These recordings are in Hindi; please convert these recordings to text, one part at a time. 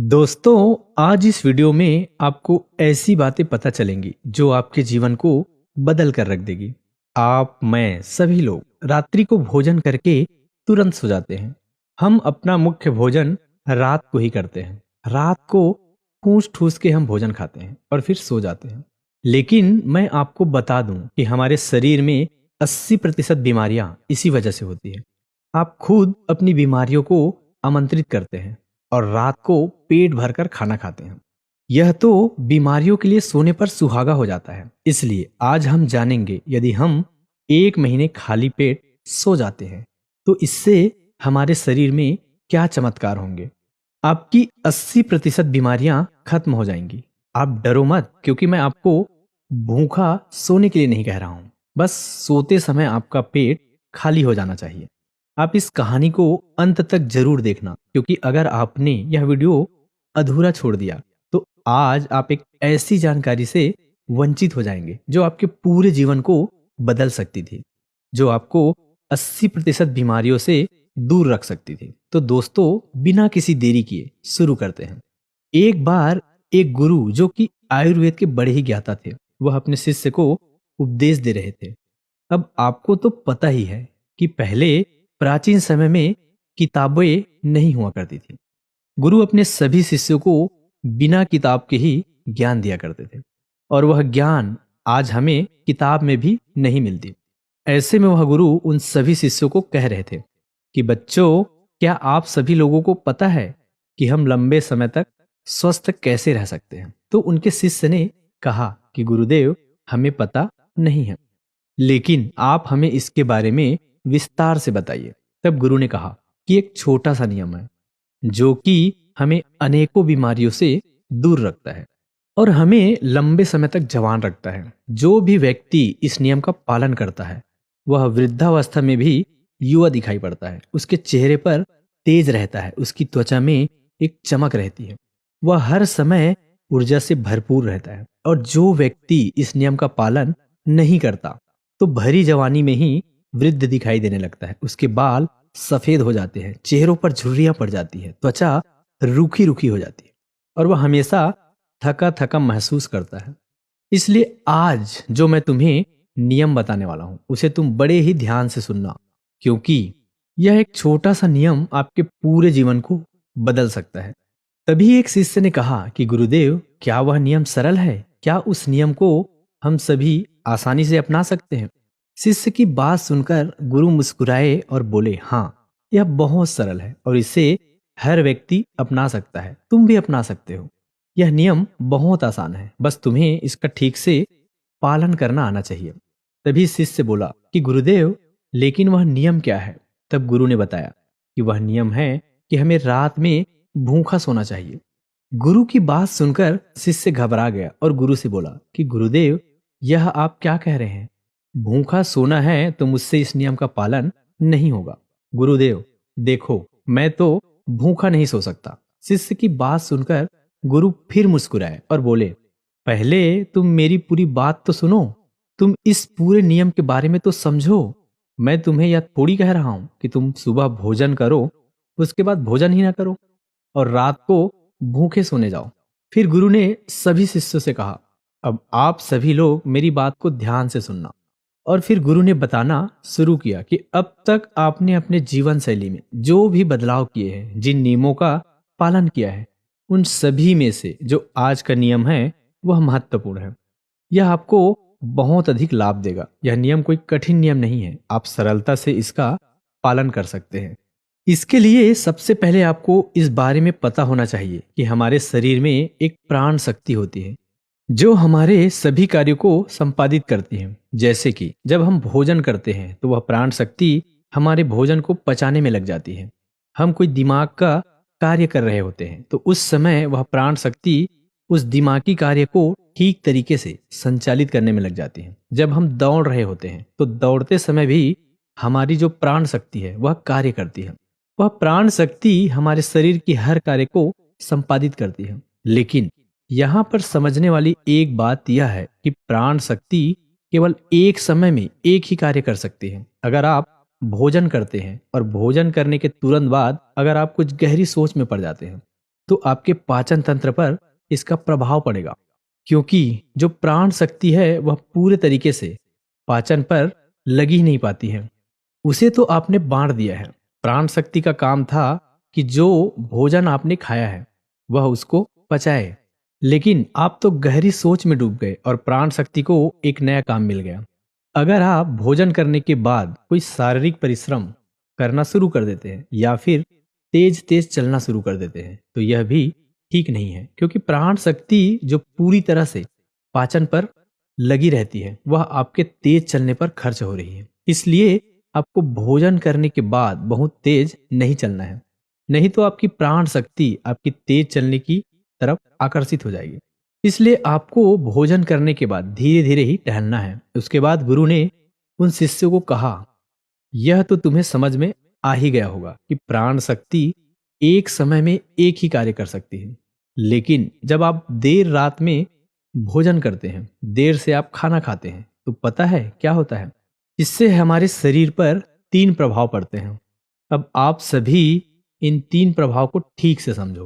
दोस्तों, आज इस वीडियो में आपको ऐसी बातें पता चलेंगी जो आपके जीवन को बदल कर रख देगी। आप, मैं, सभी लोग रात्रि को भोजन करके तुरंत सो जाते हैं। हम अपना मुख्य भोजन रात को ही करते हैं। रात को ठूस ठूस के हम भोजन खाते हैं और फिर सो जाते हैं। लेकिन मैं आपको बता दूं कि हमारे शरीर में 80% बीमारियां इसी वजह से होती है। आप खुद अपनी बीमारियों को आमंत्रित करते हैं और रात को पेट भरकर खाना खाते हैं। यह तो बीमारियों के लिए सोने पर सुहागा हो जाता है। इसलिए आज हम जानेंगे, यदि हम 1 महीने खाली पेट सो जाते हैं तो इससे हमारे शरीर में क्या चमत्कार होंगे। आपकी 80% बीमारियां खत्म हो जाएंगी। आप डरो मत, क्योंकि मैं आपको भूखा सोने के लिए नहीं कह रहा हूं। बस सोते समय आपका पेट खाली हो जाना चाहिए। आप इस कहानी को अंत तक जरूर देखना, क्योंकि अगर आपने यह वीडियो अधूरा छोड़ दिया तो आज आप एक ऐसी जानकारी से वंचित हो जाएंगे जो आपके पूरे जीवन को बदल सकती थी, जो आपको 80% बीमारियों से दूर रख सकती थी। तो दोस्तों, बिना किसी देरी किए शुरू करते हैं। एक बार एक गुरु, जो कि आयुर्वेद के बड़े ही ज्ञाता थे, वह अपने शिष्य को उपदेश दे रहे थे। अब आपको तो पता ही है कि पहले प्राचीन समय में किताबें नहीं हुआ करती थी। गुरु अपने सभी शिष्यों को बिना किताब के ही ज्ञान दिया करते थे, और वह ज्ञान आज हमें किताब में भी नहीं मिलती। ऐसे में वह गुरु उन सभी शिष्यों को कह रहे थे कि बच्चों, क्या आप सभी लोगों को पता है कि हम लंबे समय तक स्वस्थ कैसे रह सकते हैं? तो उनके शिष्य ने कहा कि गुरुदेव, हमें पता नहीं है, लेकिन आप हमें इसके बारे में विस्तार से बताइए। तब गुरु ने कहा कि एक छोटा सा नियम है जो कि हमें अनेकों बीमारियों से दूर रखता है और हमें लंबे समय तक जवान रखता है। जो भी व्यक्ति इस नियम का पालन करता है वह वृद्धावस्था में भी युवा दिखाई पड़ता है। उसके चेहरे पर तेज रहता है, उसकी त्वचा में एक चमक रहती है, वह हर समय ऊर्जा से भरपूर रहता है। और जो व्यक्ति इस नियम का पालन नहीं करता तो भरी जवानी में ही वृद्ध दिखाई देने लगता है। उसके बाल सफेद हो जाते हैं, चेहरों पर झुर्रियां पड़ जाती है, त्वचा रूखी रूखी हो जाती है और वह हमेशा थका थका महसूस करता है। इसलिए आज जो मैं तुम्हें नियम बताने वाला हूं उसे तुम बड़े ही ध्यान से सुनना, क्योंकि यह एक छोटा सा नियम आपके पूरे जीवन को बदल सकता है। तभी एक शिष्य ने कहा कि गुरुदेव, क्या वह नियम सरल है? क्या उस नियम को हम सभी आसानी से अपना सकते हैं? शिष्य की बात सुनकर गुरु मुस्कुराए और बोले, हाँ, यह बहुत सरल है और इसे हर व्यक्ति अपना सकता है। तुम भी अपना सकते हो। यह नियम बहुत आसान है, बस तुम्हें इसका ठीक से पालन करना आना चाहिए। तभी शिष्य बोला कि गुरुदेव, लेकिन वह नियम क्या है? तब गुरु ने बताया कि वह नियम है कि हमें रात में भूखा सोना चाहिए। गुरु की बात सुनकर शिष्य घबरा गया और गुरु से बोला कि गुरुदेव, यह आप क्या कह रहे हैं? भूखा सोना है तो मुझसे इस नियम का पालन नहीं होगा। गुरुदेव, देखो, मैं तो भूखा नहीं सो सकता। शिष्य की बात सुनकर गुरु फिर मुस्कुराए और बोले, पहले तुम मेरी पूरी बात तो सुनो। तुम इस पूरे नियम के बारे में तो समझो। मैं तुम्हें यह थोड़ी कह रहा हूं कि तुम सुबह भोजन करो, उसके बाद भोजन ही ना करो और रात को भूखे सोने जाओ। फिर गुरु ने सभी शिष्यों से कहा, अब आप सभी लोग मेरी बात को ध्यान से सुनना। और फिर गुरु ने बताना शुरू किया कि अब तक आपने अपने जीवन शैली में जो भी बदलाव किए हैं, जिन नियमों का पालन किया है, उन सभी में से जो आज का नियम है वह महत्वपूर्ण है। यह आपको बहुत अधिक लाभ देगा। यह नियम कोई कठिन नियम नहीं है, आप सरलता से इसका पालन कर सकते हैं। इसके लिए सबसे पहले आपको इस बारे में पता होना चाहिए कि हमारे शरीर में एक प्राण शक्ति होती है जो हमारे सभी कार्यों को संपादित करती है। जैसे कि जब हम भोजन करते हैं तो वह प्राण शक्ति हमारे भोजन को पचाने में लग जाती है। हम कोई दिमाग का कार्य कर रहे होते हैं तो उस समय वह प्राण शक्ति उस दिमागी कार्य को ठीक तरीके से संचालित करने में लग जाती है। जब हम दौड़ रहे होते हैं तो दौड़ते समय भी हमारी जो प्राण शक्ति है वह कार्य करती है। वह प्राण शक्ति हमारे शरीर की हर कार्य को संपादित करती है। लेकिन यहाँ पर समझने वाली एक बात यह है कि प्राण शक्ति केवल एक समय में एक ही कार्य कर सकती है। अगर आप भोजन करते हैं और भोजन करने के तुरंत बाद अगर आप कुछ गहरी सोच में पड़ जाते हैं तो आपके पाचन तंत्र पर इसका प्रभाव पड़ेगा, क्योंकि जो प्राण शक्ति है वह पूरे तरीके से पाचन पर लगी ही नहीं पाती है। उसे तो आपने बांट दिया है। प्राण शक्ति का काम था कि जो भोजन आपने खाया है वह उसको पचाए, लेकिन आप तो गहरी सोच में डूब गए और प्राण शक्ति को एक नया काम मिल गया। अगर आप भोजन करने के बाद कोई शारीरिक परिश्रम करना शुरू कर देते हैं या फिर तेज तेज चलना शुरू कर देते हैं तो यह भी ठीक नहीं है, क्योंकि प्राण शक्ति जो पूरी तरह से पाचन पर लगी रहती है वह आपके तेज चलने पर खर्च हो रही है। इसलिए आपको भोजन करने के बाद बहुत तेज नहीं चलना है, नहीं तो आपकी प्राण शक्ति आपकी तेज चलने की तरफ आकर्षित हो जाएगी। इसलिए आपको भोजन करने के बाद धीरे धीरे ही टहलना है। उसके बाद गुरु ने उन शिष्यों को कहा, यह तो तुम्हें समझ में आ ही गया होगा कि प्राण शक्ति एक समय में एक ही कार्य कर सकती है, लेकिन जब आप देर रात में भोजन करते हैं, देर से आप खाना खाते हैं, तो पता है क्या होता है? इससे हमारे शरीर पर 3 प्रभाव पड़ते हैं। अब आप सभी इन 3 प्रभाव को ठीक से समझो।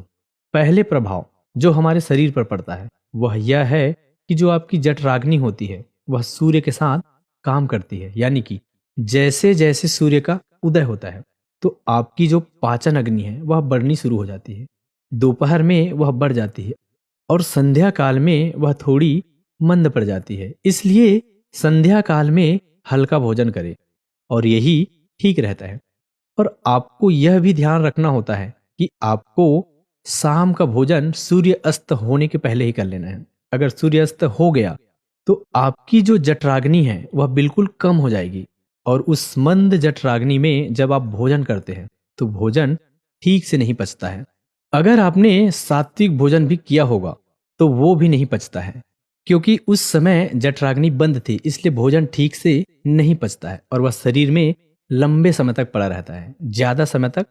पहले प्रभाव जो हमारे शरीर पर पड़ता है वह यह है कि जो आपकी जठराग्नि होती है वह सूर्य के साथ काम करती है, यानी कि जैसे जैसे सूर्य का उदय होता है तो आपकी जो पाचन अग्नि है वह बढ़नी शुरू हो जाती है। दोपहर में वह बढ़ जाती है और संध्या काल में वह थोड़ी मंद पड़ जाती है। इसलिए संध्या काल में हल्का भोजन करें और यही ठीक रहता है। और आपको यह भी ध्यान रखना होता है कि आपको शाम का भोजन सूर्य अस्त होने के पहले ही कर लेना है। अगर सूर्य अस्त हो गया तो आपकी जो जठराग्नि है वह बिल्कुल कम हो जाएगी और उस मंद जठराग्नि में जब आप भोजन करते हैं तो भोजन ठीक से नहीं पचता है। अगर आपने सात्विक भोजन भी किया होगा तो वो भी नहीं पचता है, क्योंकि उस समय जठराग्नि बंद थी, इसलिए भोजन ठीक से नहीं पचता है और वह शरीर में लंबे समय तक पड़ा रहता है, ज्यादा समय तक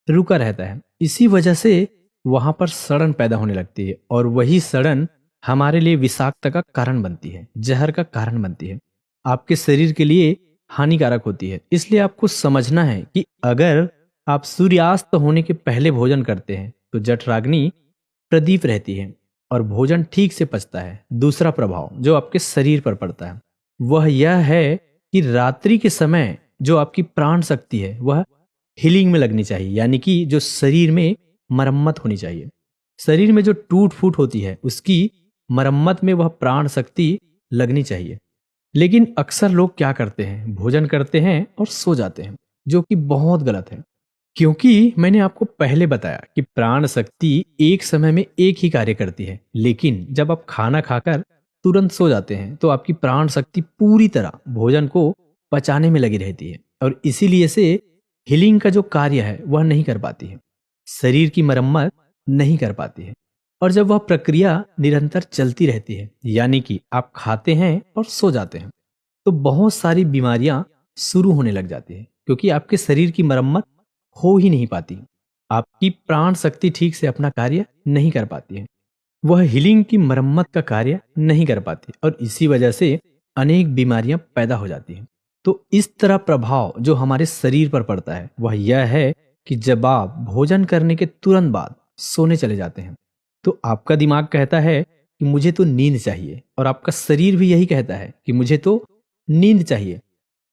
रुका रहता है। इसी वजह से वहां पर सड़न पैदा होने लगती है और वही सड़न हमारे लिए विषाक्तता का कारण बनती है, जहर का कारण बनती है, आपके शरीर के लिए हानिकारक होती है। इसलिए आपको समझना है कि अगर आप सूर्यास्त होने के पहले भोजन करते हैं तो जठराग्नि प्रदीप रहती है और भोजन ठीक से पचता है। दूसरा प्रभाव जो आपके शरीर पर पड़ता है वह यह है कि रात्रि के समय जो आपकी प्राण शक्ति है वह हीलिंग में लगनी चाहिए, यानी कि जो शरीर में मरम्मत होनी चाहिए। शरीर में जो टूट फूट होती है उसकी मरम्मत में वह प्राण शक्ति लगनी चाहिए। लेकिन अक्सर लोग क्या करते हैं, भोजन करते हैं और सो जाते हैं, जो कि बहुत गलत है। क्योंकि मैंने आपको पहले बताया कि प्राण शक्ति एक समय में एक ही कार्य करती है, लेकिन जब आप खाना खाकर तुरंत सो जाते हैं तो आपकी प्राण शक्ति पूरी तरह भोजन को पचाने में लगी रहती है और इसीलिए से हीलिंग का जो कार्य है वह नहीं कर पाती है, शरीर की मरम्मत नहीं कर पाती है। और जब वह प्रक्रिया निरंतर चलती रहती है, यानी कि आप खाते हैं और सो जाते हैं, तो बहुत सारी बीमारियां शुरू होने लग जाती है, क्योंकि आपके शरीर की मरम्मत हो ही नहीं पाती। आपकी प्राण शक्ति ठीक से अपना कार्य नहीं कर पाती है, वह हीलिंग की मरम्मत का कार्य नहीं कर पाती और इसी वजह से अनेक बीमारियां पैदा हो जाती हैं। तो इस तरह प्रभाव जो हमारे शरीर पर पड़ता है वह यह है कि जब आप भोजन करने के तुरंत बाद सोने चले जाते हैं तो आपका दिमाग कहता है कि मुझे तो नींद चाहिए और आपका शरीर भी यही कहता है कि मुझे तो नींद चाहिए।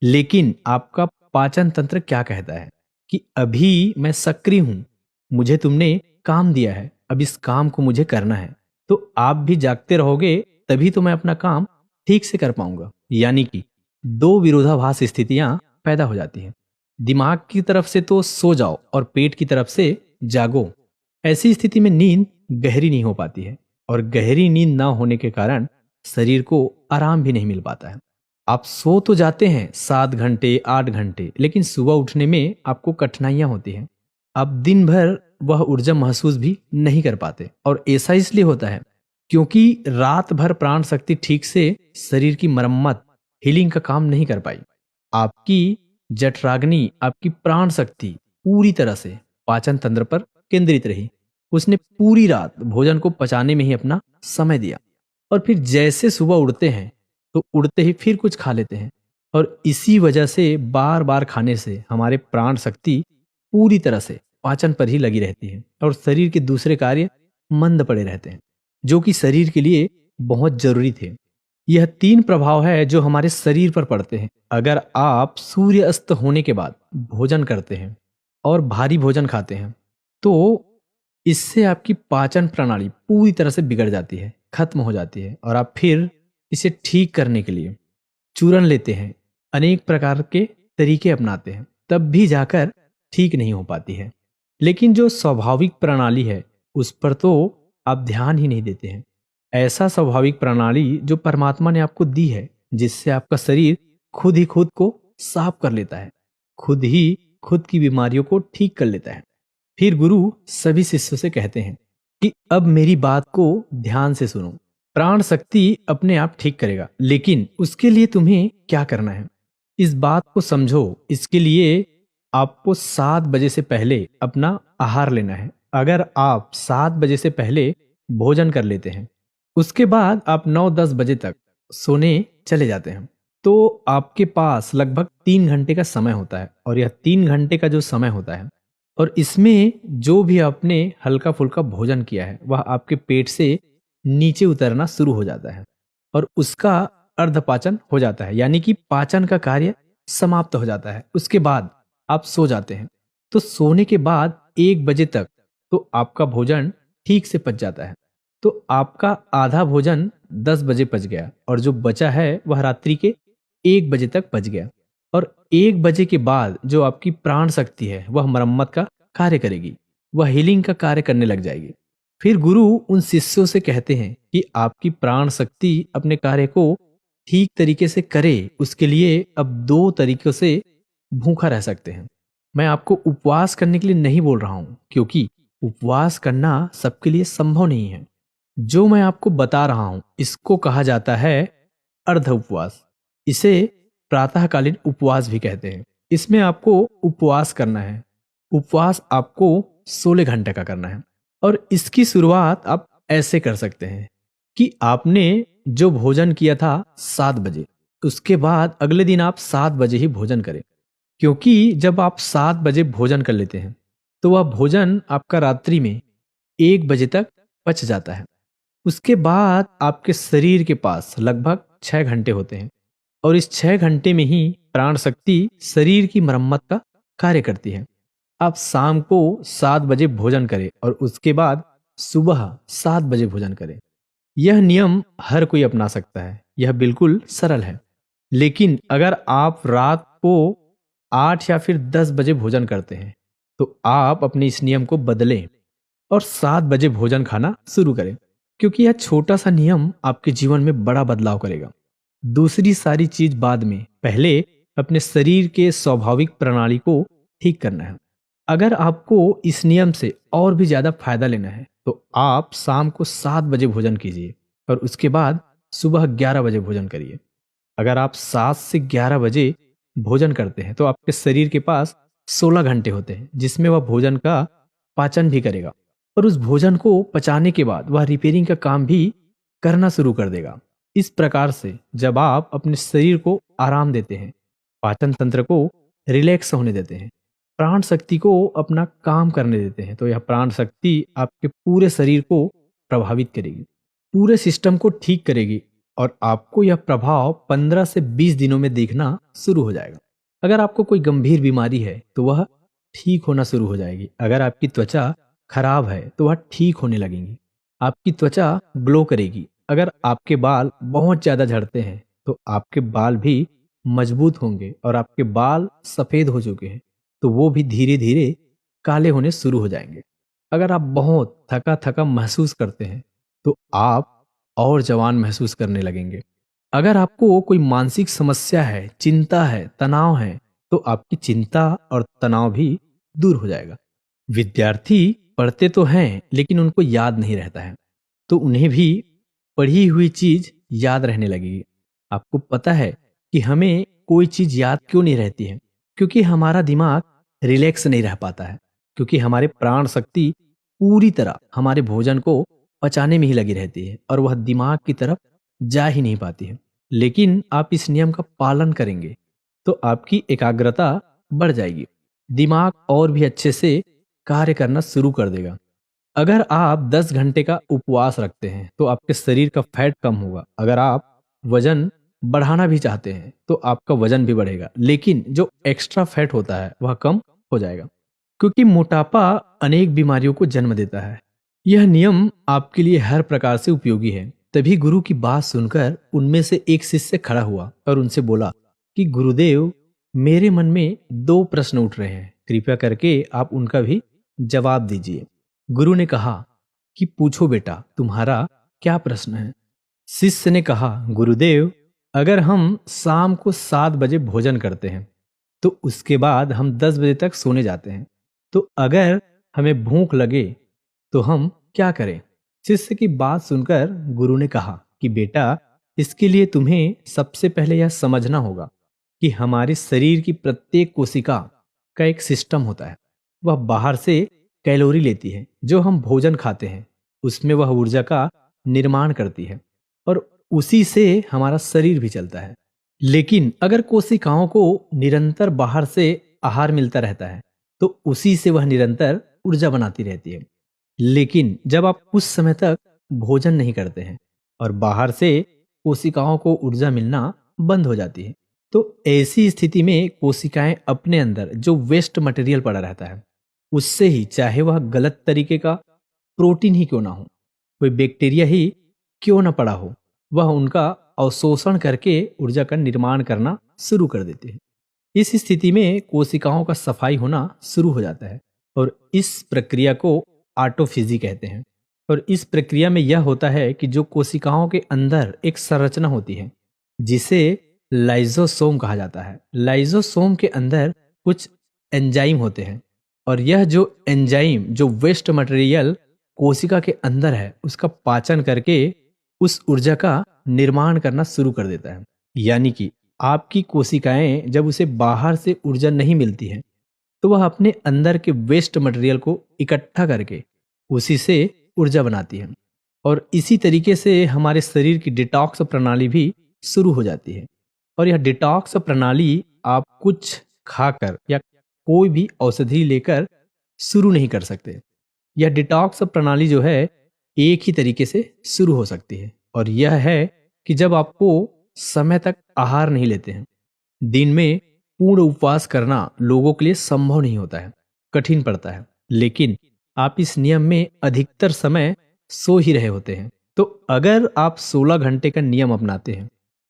लेकिन आपका पाचन तंत्र क्या कहता है कि अभी मैं सक्रिय हूं, मुझे तुमने काम दिया है, अब इस काम को मुझे करना है। तो आप भी जागते रहोगे तभी तो मैं अपना काम ठीक से कर पाऊंगा। यानी कि 2 विरोधाभास स्थितियां पैदा हो जाती हैं। दिमाग की तरफ से तो सो जाओ और पेट की तरफ से जागो। ऐसी स्थिति में नींद गहरी नहीं हो पाती है और गहरी नींद ना होने के कारण शरीर को आराम भी नहीं मिल पाता है। आप सो तो जाते हैं 7 घंटे 8 घंटे, लेकिन सुबह उठने में आपको कठिनाइयां होती हैं। आप दिन भर वह ऊर्जा महसूस भी नहीं कर पाते और ऐसा इसलिए होता है क्योंकि रात भर प्राण शक्ति ठीक से शरीर की मरम्मत हीलिंग का काम नहीं कर पाई। आपकी जठराग्नि, आपकी प्राण शक्ति पूरी तरह से पाचन तंत्र पर केंद्रित रही। उसने पूरी रात भोजन को पचाने में ही अपना समय दिया और फिर जैसे सुबह उड़ते हैं तो उड़ते ही फिर कुछ खा लेते हैं और इसी वजह से बार बार खाने से हमारे प्राण शक्ति पूरी तरह से पाचन पर ही लगी रहती है और शरीर के दूसरे कार्य मंद पड़े रहते हैं, जो कि शरीर के लिए बहुत जरूरी थे। यह 3 प्रभाव है जो हमारे शरीर पर पड़ते हैं। अगर आप सूर्य अस्त होने के बाद भोजन करते हैं और भारी भोजन खाते हैं, तो इससे आपकी पाचन प्रणाली पूरी तरह से बिगड़ जाती है, खत्म हो जाती है, और आप फिर इसे ठीक करने के लिए चूरन लेते हैं, अनेक प्रकार के तरीके अपनाते हैं, तब भी जाकर ठीक नहीं हो पाती है। लेकिन जो स्वाभाविक प्रणाली है उस पर तो आप ध्यान ही नहीं देते हैं। ऐसा स्वाभाविक प्रणाली जो परमात्मा ने आपको दी है, जिससे आपका शरीर खुद ही खुद को साफ कर लेता है, खुद ही खुद की बीमारियों को ठीक कर लेता है। फिर गुरु सभी शिष्यों से कहते हैं कि अब मेरी बात को ध्यान से सुनो। प्राण शक्ति अपने आप ठीक करेगा, लेकिन उसके लिए तुम्हें क्या करना है, इस बात को समझो। इसके लिए आपको 7 बजे से पहले अपना आहार लेना है। अगर आप 7 बजे से पहले भोजन कर लेते हैं, उसके बाद आप 9-10 बजे तक सोने चले जाते हैं, तो आपके पास लगभग 3 घंटे का समय होता है। और यह 3 घंटे का जो समय होता है, और इसमें जो भी आपने हल्का फुल्का भोजन किया है वह आपके पेट से नीचे उतरना शुरू हो जाता है और उसका अर्धपाचन हो जाता है, यानी कि पाचन का कार्य समाप्त हो जाता है। उसके बाद आप सो जाते हैं। तो सोने के बाद 1 बजे तक तो आपका भोजन ठीक से पच जाता है। तो आपका आधा भोजन 10 बजे पच गया और जो बचा है वह रात्रि के 1 बजे तक पच गया। और 1 बजे के बाद जो आपकी प्राण शक्ति है वह मरम्मत का कार्य करेगी, वह हीलिंग का कार्य करने लग जाएगी। फिर गुरु उन शिष्यों से कहते हैं कि आपकी प्राण शक्ति अपने कार्य को ठीक तरीके से करे, उसके लिए अब 2 तरीकों से भूखा रह सकते हैं। मैं आपको उपवास करने के लिए नहीं बोल रहा हूं, क्योंकि उपवास करना सबके लिए संभव नहीं है। जो मैं आपको बता रहा हूं इसको कहा जाता है अर्ध उपवास। इसे प्रातःकालीन उपवास भी कहते हैं। इसमें आपको उपवास करना है। उपवास आपको 16 घंटे का करना है और इसकी शुरुआत आप ऐसे कर सकते हैं कि आपने जो भोजन किया था 7 बजे, उसके बाद अगले दिन आप 7 बजे ही भोजन करें, क्योंकि जब आप 7 बजे भोजन कर लेते हैं तो वह भोजन आपका रात्रि में 1 बजे तक पच जाता है। उसके बाद आपके शरीर के पास लगभग 6 घंटे होते हैं और इस 6 घंटे में ही प्राण शक्ति शरीर की मरम्मत का कार्य करती है। आप शाम को 7 बजे भोजन करें और उसके बाद सुबह 7 बजे भोजन करें। यह नियम हर कोई अपना सकता है, यह बिल्कुल सरल है। लेकिन अगर आप रात को 8 या फिर 10 बजे भोजन करते हैं तो आप अपने इस नियम को बदलें और 7 बजे भोजन खाना शुरू करें, क्योंकि यह छोटा सा नियम आपके जीवन में बड़ा बदलाव करेगा। दूसरी सारी चीज बाद में, पहले अपने शरीर के स्वाभाविक प्रणाली को ठीक करना है। अगर आपको इस नियम से और भी ज्यादा फायदा लेना है तो आप शाम को 7 बजे भोजन कीजिए और उसके बाद सुबह 11 बजे भोजन करिए। अगर आप 7 से 11 बजे भोजन करते हैं तो आपके शरीर के पास 16 घंटे होते हैं जिसमें वह भोजन का पाचन भी करेगा और उस भोजन को पचाने के बाद वह रिपेयरिंग का काम भी करना शुरू कर देगा। इस प्रकार से जब आप अपने शरीर को आराम देते हैं, पाचन तंत्र को रिलैक्स होने देते हैं, प्राण शक्ति को अपना काम करने देते हैं, तो यह प्राण शक्ति आपके पूरे शरीर को प्रभावित करेगी, पूरे सिस्टम को ठीक करेगी और आपको यह प्रभाव 15 से 20 दिनों में दिखना शुरू हो जाएगा। अगर आपको कोई गंभीर बीमारी है तो वह ठीक होना शुरू हो जाएगी। अगर आपकी त्वचा खराब है तो वह ठीक होने लगेंगी। आपकी त्वचा ग्लो करेगी। अगर आपके बाल बहुत ज्यादा झड़ते हैं तो आपके बाल भी मजबूत होंगे और आपके बाल सफेद हो चुके हैं तो वो भी धीरे धीरे काले होने शुरू हो जाएंगे। अगर आप बहुत थका थका महसूस करते हैं तो आप और जवान महसूस करने लगेंगे। अगर आपको कोई मानसिक समस्या है, चिंता है, तनाव है, तो आपकी चिंता और तनाव भी दूर हो जाएगा। विद्यार्थी पढ़ते तो हैं लेकिन उनको याद नहीं रहता है, तो उन्हें भी पढ़ी हुई चीज याद रहने लगेगी। आपको पता है कि हमें कोई चीज याद क्यों नहीं रहती है? क्योंकि हमारा दिमाग रिलैक्स नहीं रह पाता है, क्योंकि हमारे प्राण शक्ति पूरी तरह हमारे भोजन को पचाने में ही लगी रहती है और वह दिमाग की तरफ जा ही नहीं पाती है। लेकिन आप इस नियम का पालन करेंगे तो आपकी एकाग्रता बढ़ जाएगी, दिमाग और भी अच्छे से कार्य करना शुरू कर देगा। अगर आप 10 घंटे का उपवास रखते हैं तो आपके शरीर का फैट कम होगा। अगर आप वजन बढ़ाना भी चाहते हैं तो आपका वजन भी बढ़ेगा, लेकिन जो एक्स्ट्रा फैट होता है वह कम हो जाएगा, क्योंकि मोटापा अनेक बीमारियों को जन्म देता है। यह नियम आपके लिए हर प्रकार से उपयोगी है। तभी गुरु की बात सुनकर उनमें से एक शिष्य खड़ा हुआ और उनसे बोला कि गुरुदेव, मेरे मन में 2 प्रश्न उठ रहे हैं, कृपया करके आप उनका भी जवाब दीजिए। गुरु ने कहा कि पूछो बेटा, तुम्हारा क्या प्रश्न है। शिष्य ने कहा, गुरुदेव, अगर हम शाम को 7 बजे भोजन करते हैं तो उसके बाद हम 10 बजे तक सोने जाते हैं, तो अगर हमें भूख लगे तो हम क्या करें। शिष्य की बात सुनकर गुरु ने कहा कि बेटा, इसके लिए तुम्हें सबसे पहले यह समझना होगा कि हमारे शरीर की प्रत्येक कोशिका का एक सिस्टम होता है। वह बाहर से कैलोरी लेती है, जो हम भोजन खाते हैं उसमें वह ऊर्जा का निर्माण करती है और उसी से हमारा शरीर भी चलता है। लेकिन अगर कोशिकाओं को निरंतर बाहर से आहार मिलता रहता है तो उसी से वह निरंतर ऊर्जा बनाती रहती है। लेकिन जब आप कुछ समय तक भोजन नहीं करते हैं और बाहर से कोशिकाओं को ऊर्जा मिलना बंद हो जाती है, तो ऐसी स्थिति में कोशिकाएं अपने अंदर जो वेस्ट मटेरियल पड़ा रहता है उससे ही, चाहे वह गलत तरीके का प्रोटीन ही क्यों ना हो, कोई बैक्टीरिया ही क्यों ना पड़ा हो, वह उनका अवशोषण करके ऊर्जा का निर्माण करना शुरू कर देते हैं। इस स्थिति में कोशिकाओं का सफाई होना शुरू हो जाता है और इस प्रक्रिया को ऑटोफेजी कहते हैं। और इस प्रक्रिया में यह होता है कि जो कोशिकाओं के अंदर एक संरचना होती है जिसे लाइजोसोम कहा जाता है। लाइजोसोम के अंदर कुछ एंजाइम होते हैं और यह जो एंजाइम, जो वेस्ट मटेरियल कोशिका के अंदर है, उसका पाचन करके उस ऊर्जा का निर्माण करना शुरू कर देता है। यानी कि आपकी कोशिकाएं जब उसे बाहर से ऊर्जा नहीं मिलती है तो वह अपने अंदर के वेस्ट मटेरियल को इकट्ठा करके उसी से ऊर्जा बनाती है। और इसी तरीके से हमारे शरीर की डिटॉक्स प्रणाली भी शुरू हो जाती है। और यह डिटॉक्स प्रणाली आप कुछ खाकर या कोई भी औषधि लेकर शुरू नहीं कर सकते। यह डिटॉक्स प्रणाली जो है एक ही तरीके से शुरू हो सकती है, और यह है कि जब आपको समय तक आहार नहीं लेते हैं। दिन में पूर्ण उपवास करना लोगों के लिए संभव नहीं होता है, कठिन पड़ता है, लेकिन आप इस नियम में अधिकतर समय सो ही रहे होते हैं। तो अगर आप 16 घंटे का नियम अपनाते हैं,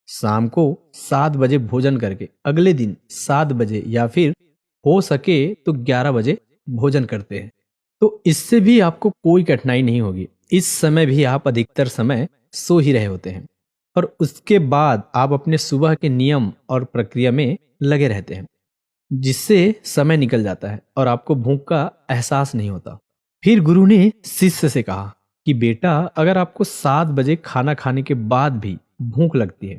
शाम को 7 बजे भोजन करके अगले दिन 7 बजे या फिर हो सके तो 11 बजे भोजन करते हैं, तो इससे भी आपको कोई कठिनाई नहीं होगी। इस समय भी आप अधिकतर समय सो ही रहे होते हैं और उसके बाद आप अपने सुबह के नियम और प्रक्रिया में लगे रहते हैं, जिससे समय निकल जाता है और आपको भूख का एहसास नहीं होता। फिर गुरु ने शिष्य से कहा कि बेटा, अगर आपको 7 बजे खाना खाने के बाद भी भूख लगती है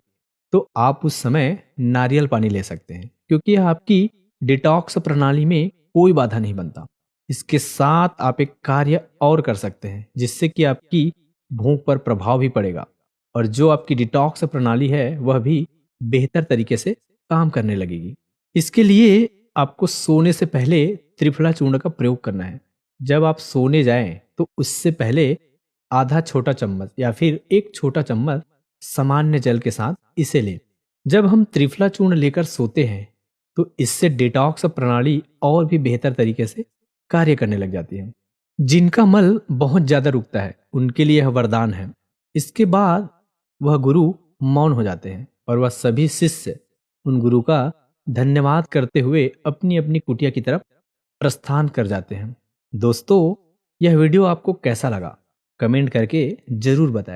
तो आप उस समय नारियल पानी ले सकते हैं, क्योंकि यह आपकी डिटॉक्स प्रणाली में कोई बाधा नहीं बनता। इसके साथ आप एक कार्य और कर सकते हैं जिससे कि आपकी भूख पर प्रभाव भी पड़ेगा और जो आपकी डिटॉक्स प्रणाली है वह भी बेहतर तरीके से काम करने लगेगी। इसके लिए आपको सोने से पहले त्रिफला चूर्ण का प्रयोग करना है। जब आप सोने जाएं तो उससे पहले आधा छोटा चम्मच या फिर 1 छोटा चम्मच सामान्य जल के साथ इसे लें। जब हम त्रिफला चूर्ण लेकर सोते हैं तो इससे डिटॉक्स प्रणाली और भी बेहतर तरीके से कार्य करने लग जाती है। जिनका मल बहुत ज्यादा रुकता है उनके लिए यह वरदान है। इसके बाद वह गुरु मौन हो जाते हैं और वह सभी शिष्य उन गुरु का धन्यवाद करते हुए अपनी अपनी कुटिया की तरफ प्रस्थान कर जाते हैं। दोस्तों, यह वीडियो आपको कैसा लगा कमेंट करके जरूर बताएं।